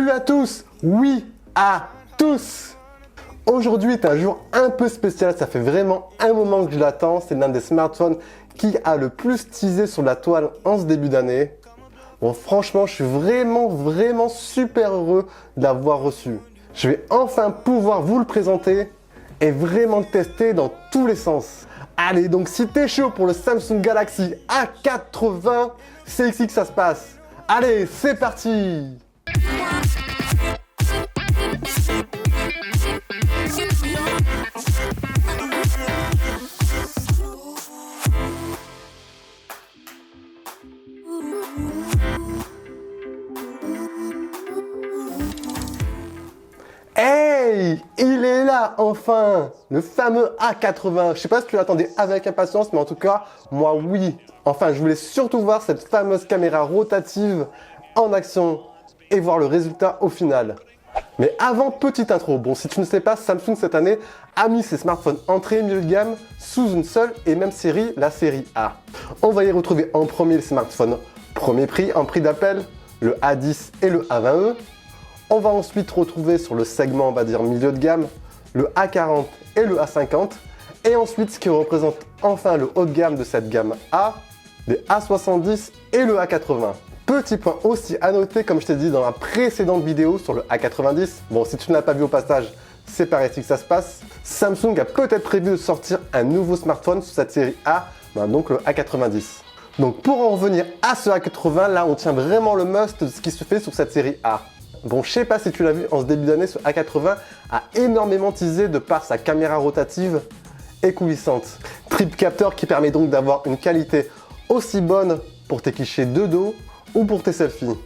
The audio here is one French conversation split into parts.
Salut à tous, oui à tous. Aujourd'hui est un jour un peu spécial, ça fait vraiment un moment que je l'attends. C'est l'un des smartphones qui a le plus teasé sur la toile en ce début d'année. Bon, franchement, je suis vraiment super heureux de l'avoir reçu. Je vais enfin pouvoir vous le présenter et vraiment le tester dans tous les sens. Allez, donc si t'es chaud pour le Samsung Galaxy A80, c'est ici que ça se passe. Allez, c'est parti! Hey, il est là enfin, le fameux A80. Je sais pas si tu l'attendais avec impatience, mais en tout cas, moi oui. Enfin, je voulais surtout voir cette fameuse caméra rotative en action et voir le résultat au final. Mais avant, petite intro. Bon, si tu ne sais pas, Samsung cette année a mis ses smartphones entrée et milieu de gamme sous une seule et même série, la série A. On va y retrouver en premier le smartphone premier prix, en prix d'appel, le A10 et le A20e. On va ensuite retrouver sur le segment, on va dire milieu de gamme, le A40 et le A50. Et ensuite, ce qui représente enfin le haut de gamme de cette gamme A, les A70 et le A80. Petit point aussi à noter, comme je t'ai dit dans la précédente vidéo sur le A90, bon, si tu ne l'as pas vu au passage, c'est par ici que ça se passe. Samsung a peut-être prévu de sortir un nouveau smartphone sur cette série A, donc le A90. Donc pour en revenir à ce A80, là on tient vraiment le must de ce qui se fait sur cette série A. Bon, je sais pas si tu l'as vu en ce début d'année, ce A80 a énormément teasé de par sa caméra rotative et coulissante. Trip capteur qui permet donc d'avoir une qualité aussi bonne pour tes clichés de dos ou pour tes selfies.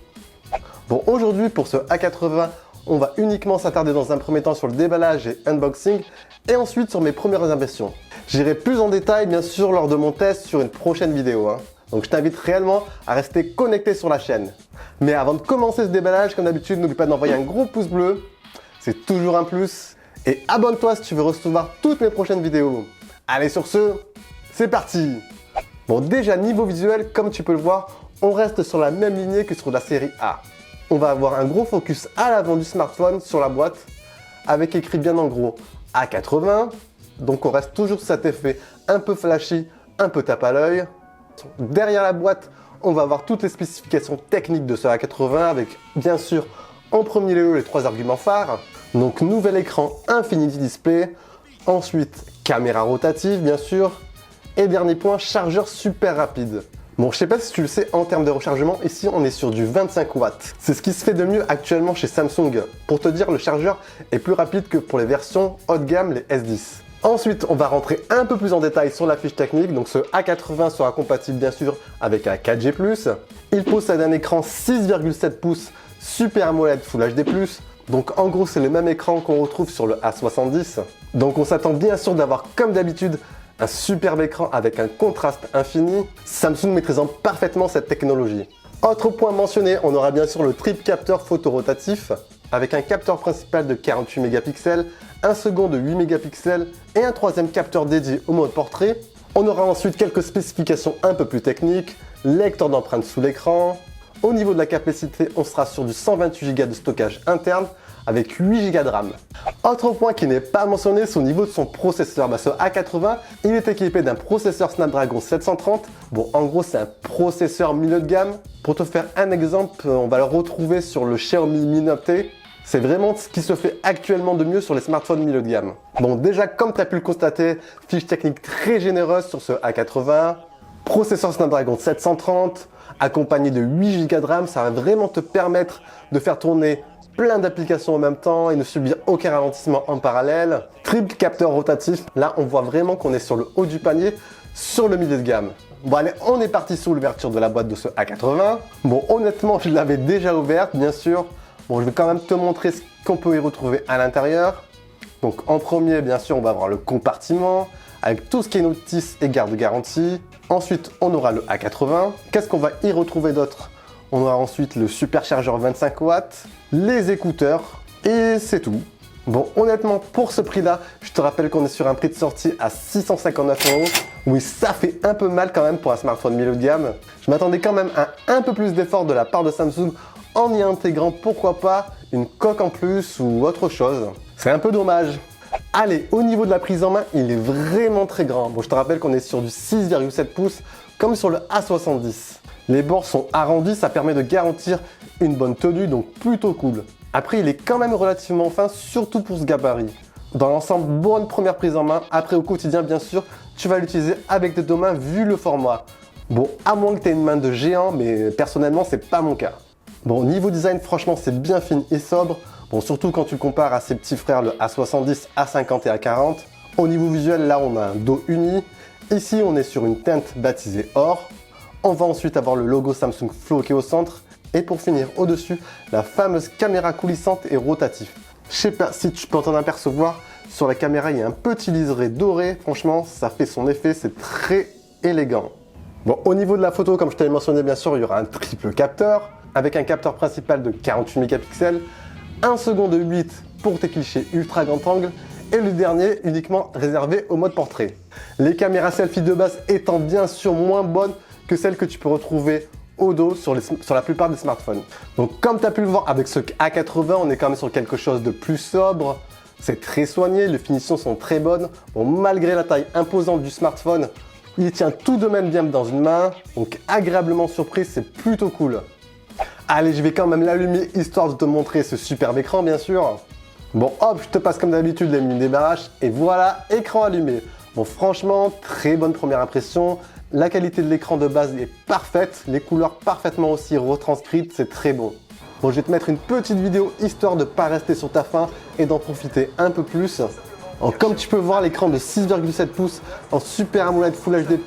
Bon, aujourd'hui pour ce A80, on va uniquement s'attarder dans un premier temps sur le déballage et unboxing et ensuite sur mes premières impressions. J'irai plus en détail bien sûr lors de mon test sur une prochaine vidéo. Donc je t'invite réellement à rester connecté sur la chaîne. Mais avant de commencer ce déballage, comme d'habitude, n'oublie pas d'envoyer un gros pouce bleu, c'est toujours un plus. Et abonne-toi si tu veux recevoir toutes mes prochaines vidéos. Allez, sur ce, c'est parti! Bon, déjà niveau visuel, comme tu peux le voir, on reste sur la même lignée que sur la série A. On va avoir un gros focus à l'avant du smartphone sur la boîte, avec écrit bien en gros A80. Donc on reste toujours sur cet effet un peu flashy, un peu tape à l'œil. Derrière la boîte, on va avoir toutes les spécifications techniques de ce A80 avec bien sûr en premier lieu les trois arguments phares. Donc nouvel écran Infinity Display, ensuite caméra rotative bien sûr et dernier point chargeur super rapide. Bon, je sais pas si tu le sais, en termes de rechargement, ici on est sur du 25 watts. C'est ce qui se fait de mieux actuellement chez Samsung. Pour te dire, le chargeur est plus rapide que pour les versions haut de gamme, les S10. Ensuite, on va rentrer un peu plus en détail sur la fiche technique. Donc ce A80 sera compatible bien sûr avec un 4G+. Il possède un écran 6,7 pouces Super AMOLED Full HD+. Donc en gros, c'est le même écran qu'on retrouve sur le A70. Donc on s'attend bien sûr d'avoir comme d'habitude un superbe écran avec un contraste infini, Samsung maîtrisant parfaitement cette technologie. Autre point mentionné, on aura bien sûr le trip capteur photo rotatif avec un capteur principal de 48 mégapixels, un second de 8 mégapixels et un troisième capteur dédié au mode portrait. On aura ensuite quelques spécifications un peu plus techniques, lecteur d'empreintes sous l'écran. Au niveau de la capacité, on sera sur du 128 Go de stockage interne avec 8 Go de RAM. Autre point qui n'est pas mentionné, c'est au niveau de son processeur. Ce A80, il est équipé d'un processeur Snapdragon 730. Bon, en gros, c'est un processeur milieu de gamme. Pour te faire un exemple, on va le retrouver sur le Xiaomi Mi Note T. C'est vraiment ce qui se fait actuellement de mieux sur les smartphones milieu de gamme. Bon, déjà, comme tu as pu le constater, fiche technique très généreuse sur ce A80. Processeur Snapdragon 730, accompagné de 8 Go de RAM, ça va vraiment te permettre de faire tourner plein d'applications en même temps et ne subir aucun ralentissement en parallèle. Triple capteur rotatif, là on voit vraiment qu'on est sur le haut du panier, sur le milieu de gamme. Bon allez, on est parti sur l'ouverture de la boîte de ce A80. Bon honnêtement, je l'avais déjà ouverte bien sûr. Bon, je vais quand même te montrer ce qu'on peut y retrouver à l'intérieur. Donc en premier, bien sûr, on va avoir le compartiment avec tout ce qui est notice et garde garantie. Ensuite, on aura le A80. Qu'est-ce qu'on va y retrouver d'autre? On aura ensuite le superchargeur 25 watts, les écouteurs et c'est tout. Bon, honnêtement, pour ce prix-là, je te rappelle qu'on est sur un prix de sortie à 659 €. Oui, ça fait un peu mal quand même pour un smartphone milieu de gamme. Je m'attendais quand même à un peu plus d'effort de la part de Samsung en y intégrant, pourquoi pas, une coque en plus ou autre chose. C'est un peu dommage. Allez, au niveau de la prise en main, il est vraiment très grand. Bon, je te rappelle qu'on est sur du 6,7 pouces comme sur le A70. Les bords sont arrondis, ça permet de garantir une bonne tenue, donc plutôt cool. Après, il est quand même relativement fin, surtout pour ce gabarit. Dans l'ensemble, bonne première prise en main. Après, au quotidien, bien sûr, tu vas l'utiliser avec tes deux mains vu le format. Bon, à moins que tu aies une main de géant, mais personnellement, c'est pas mon cas. Bon, niveau design, franchement, c'est bien fini et sobre. Bon, surtout quand tu compares à ses petits frères, le A70, A50 et A40. Au niveau visuel, là, on a un dos uni. Ici, on est sur une teinte baptisée or. On va ensuite avoir le logo Samsung floqué au centre. Et pour finir, au-dessus, la fameuse caméra coulissante et rotative. Je sais pas si tu peux t'en apercevoir, sur la caméra, il y a un petit liseré doré. Franchement, ça fait son effet, c'est très élégant. Bon, au niveau de la photo, comme je t'avais mentionné, bien sûr, il y aura un triple capteur avec un capteur principal de 48 mégapixels, un second de 8 pour tes clichés ultra grand angle et le dernier uniquement réservé au mode portrait. Les caméras selfie de base étant bien sûr moins bonnes que celles que tu peux retrouver au dos sur la plupart des smartphones. Donc comme tu as pu le voir avec ce A80, on est quand même sur quelque chose de plus sobre. C'est très soigné, les finitions sont très bonnes. Bon, malgré la taille imposante du smartphone, il tient tout de même bien dans une main. Donc agréablement surpris, c'est plutôt cool. Allez, je vais quand même l'allumer histoire de te montrer ce superbe écran bien sûr. Bon hop, je te passe comme d'habitude les menus démarrage et voilà, écran allumé. Bon franchement, très bonne première impression. La qualité de l'écran de base est parfaite, les couleurs parfaitement aussi retranscrites, c'est très bon. Bon, je vais te mettre une petite vidéo histoire de ne pas rester sur ta faim et d'en profiter un peu plus. Alors, comme tu peux voir, l'écran de 6,7 pouces en Super AMOLED Full HD+,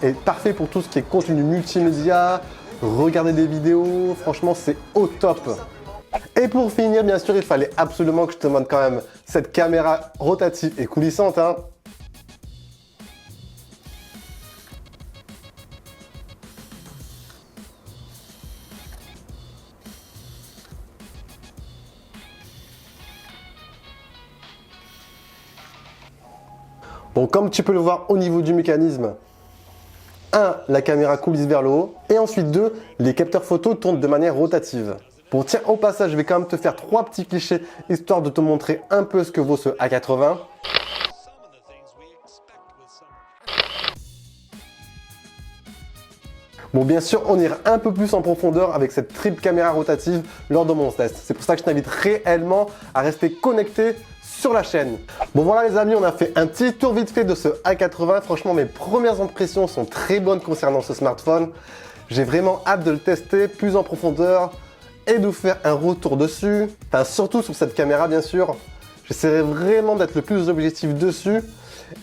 est parfait pour tout ce qui est contenu multimédia, regarder des vidéos, franchement c'est au top. Et pour finir, bien sûr, il fallait absolument que je te montre quand même cette caméra rotative et coulissante. Bon, comme tu peux le voir au niveau du mécanisme, 1. La caméra coulisse vers le haut. Et ensuite 2. Les capteurs photo tournent de manière rotative. Bon, tiens, au passage, je vais quand même te faire 3 petits clichés, histoire de te montrer un peu ce que vaut ce A80. Bon, bien sûr, on ira un peu plus en profondeur avec cette triple caméra rotative lors de mon test. C'est pour ça que je t'invite réellement à rester connecté sur la chaîne. Bon voilà les amis, on a fait un petit tour vite fait de ce A80. Franchement, mes premières impressions sont très bonnes concernant ce smartphone. J'ai vraiment hâte de le tester plus en profondeur et de vous faire un retour dessus. Enfin, surtout sur cette caméra, bien sûr. J'essaierai vraiment d'être le plus objectif dessus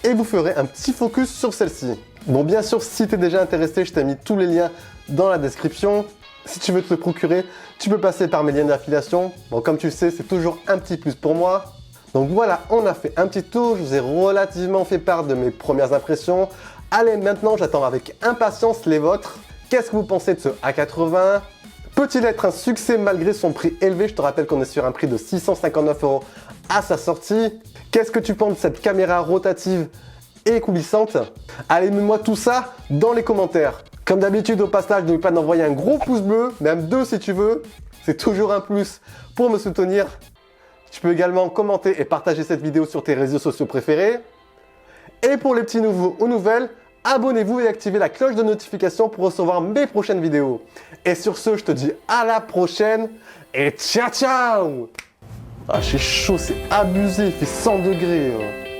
et vous ferai un petit focus sur celle-ci. Bon, bien sûr, si tu es déjà intéressé, je t'ai mis tous les liens dans la description. Si tu veux te le procurer, tu peux passer par mes liens d'affiliation. Bon, comme tu le sais, c'est toujours un petit plus pour moi. Donc voilà, on a fait un petit tour, je vous ai relativement fait part de mes premières impressions. Allez, maintenant j'attends avec impatience les vôtres. Qu'est-ce que vous pensez de ce A80 ? Peut-il être un succès malgré son prix élevé ? Je te rappelle qu'on est sur un prix de 659 € à sa sortie. Qu'est-ce que tu penses de cette caméra rotative et coulissante? Allez, mets-moi tout ça dans les commentaires. Comme d'habitude, au passage, n'oublie pas d'envoyer un gros pouce bleu, même 2 si tu veux. C'est toujours un plus pour me soutenir. Tu peux également commenter et partager cette vidéo sur tes réseaux sociaux préférés. Et pour les petits nouveaux ou nouvelles, abonnez-vous et activez la cloche de notification pour recevoir mes prochaines vidéos. Et sur ce, je te dis à la prochaine et ciao ciao! Ah, c'est chaud, c'est abusé, il fait 100 degrés.